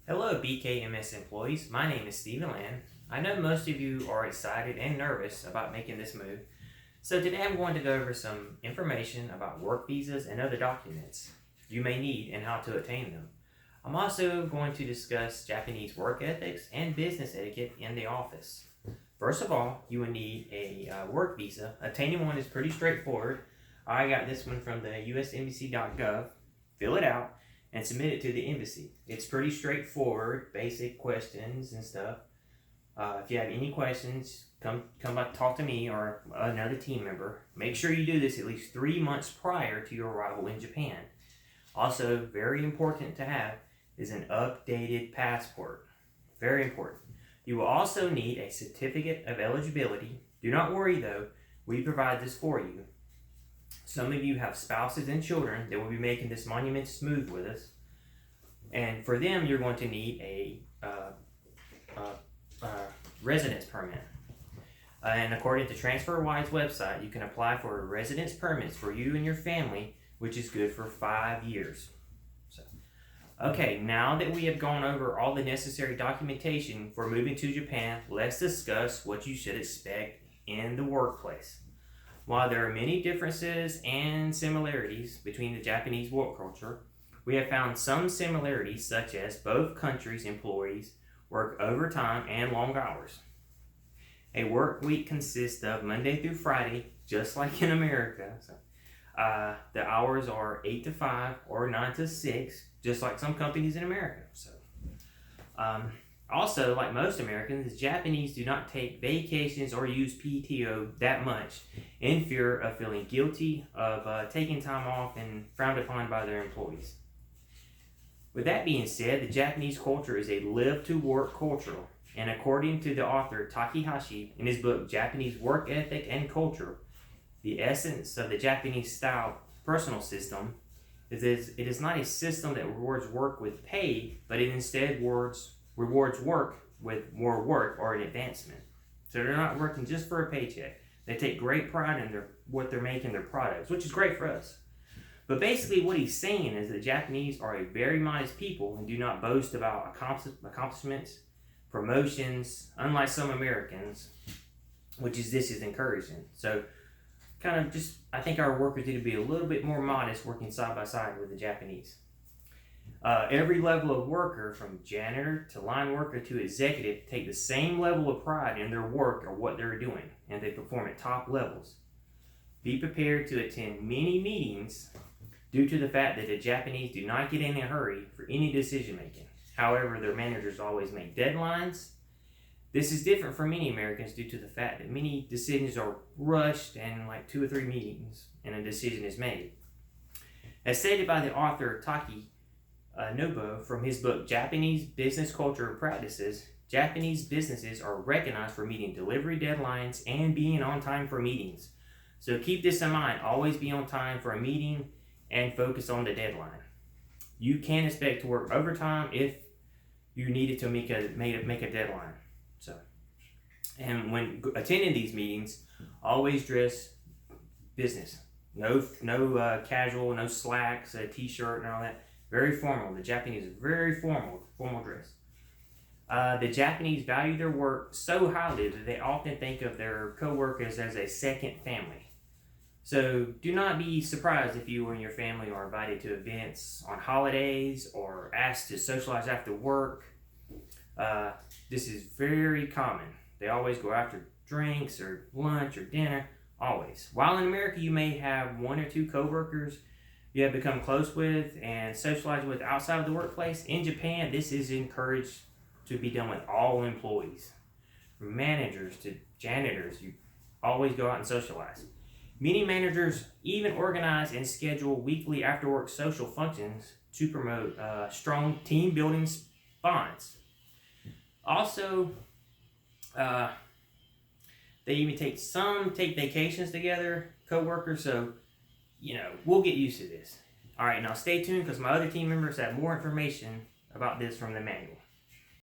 Hello, BKMS employees. My name is Stephen Land. I know most of you are excited and nervous about making this move. So today I'm going to go over some information about work visas and other documents you may need and how to obtain them. I'm also going to discuss Japanese work ethics and business etiquette in the office. First of all, you will need a work visa. Obtaining one is pretty straightforward. I got this one from the usembassy.gov. Fill it out and submit it to the embassy. It's pretty straightforward, basic questions and stuff. If you have any questions, come by, talk to me or another team member. Make sure you do this at least 3 months prior to your arrival in Japan. Also, very important to have is an updated passport. Very important. You will also need a certificate of eligibility. Do not worry though, we provide this for you. Some of you have spouses and children that will be making this monumentous move with us. And for them, you're going to need a residence permit. And according to TransferWise website, you can apply for residence permits for you and your family, which is good for 5 years. Okay, now that we have gone over all the necessary documentation for moving to Japan, let's discuss what you should expect in the workplace. While there are many differences and similarities between the Japanese work culture, we have found some similarities such as both countries' employees work overtime and long hours. A work week consists of Monday through Friday, just like in America. The hours are 8 to 5 or 9 to 6, just like some companies in America. Also, like most Americans, the Japanese do not take vacations or use PTO that much in fear of feeling guilty of taking time off and frowned upon by their employees. With that being said, the Japanese culture is a live-to-work culture, and according to the author Takahashi in his book Japanese Work Ethic and Culture, the essence of the Japanese style personal system is it is not a system that rewards work with pay, but it instead rewards work with more work or an advancement. So they're not working just for a paycheck. They take great pride in what they're making their products, which is great for us. But basically what he's saying is that Japanese are a very modest people and do not boast about accomplishments, promotions, unlike some Americans, this is encouraging. So I think our workers need to be a little bit more modest working side by side with the Japanese. Every level of worker, from janitor to line worker to executive, take the same level of pride in their work or what they're doing, and they perform at top levels. Be prepared to attend many meetings due to the fact that the Japanese do not get in a hurry for any decision making. However, their managers always make deadlines. This is different from many Americans due to the fact that many decisions are rushed and like 2 or 3 meetings and a decision is made. As stated by the author Taki Nobu from his book Japanese Business Culture and Practices, Japanese businesses are recognized for meeting delivery deadlines and being on time for meetings. So keep this in mind, always be on time for a meeting and focus on the deadline. You can expect to work overtime if you needed to make a deadline. And when attending these meetings, always dress business. No casual, no slacks, a t-shirt and all that. Very formal. The Japanese are very formal dress. The Japanese value their work so highly that they often think of their co-workers as a second family. So do not be surprised if you and your family are invited to events on holidays or asked to socialize after work. This is very common. They always go after drinks or lunch or dinner, always. While in America, you may have 1 or 2 co-workers you have become close with and socialize with outside of the workplace. In Japan, this is encouraged to be done with all employees. From managers to janitors, you always go out and socialize. Many managers even organize and schedule weekly after-work social functions to promote strong team-building bonds. Also, they even take vacations together, co-workers, so we'll get used to this. All right, now stay tuned because my other team members have more information about this from the manual.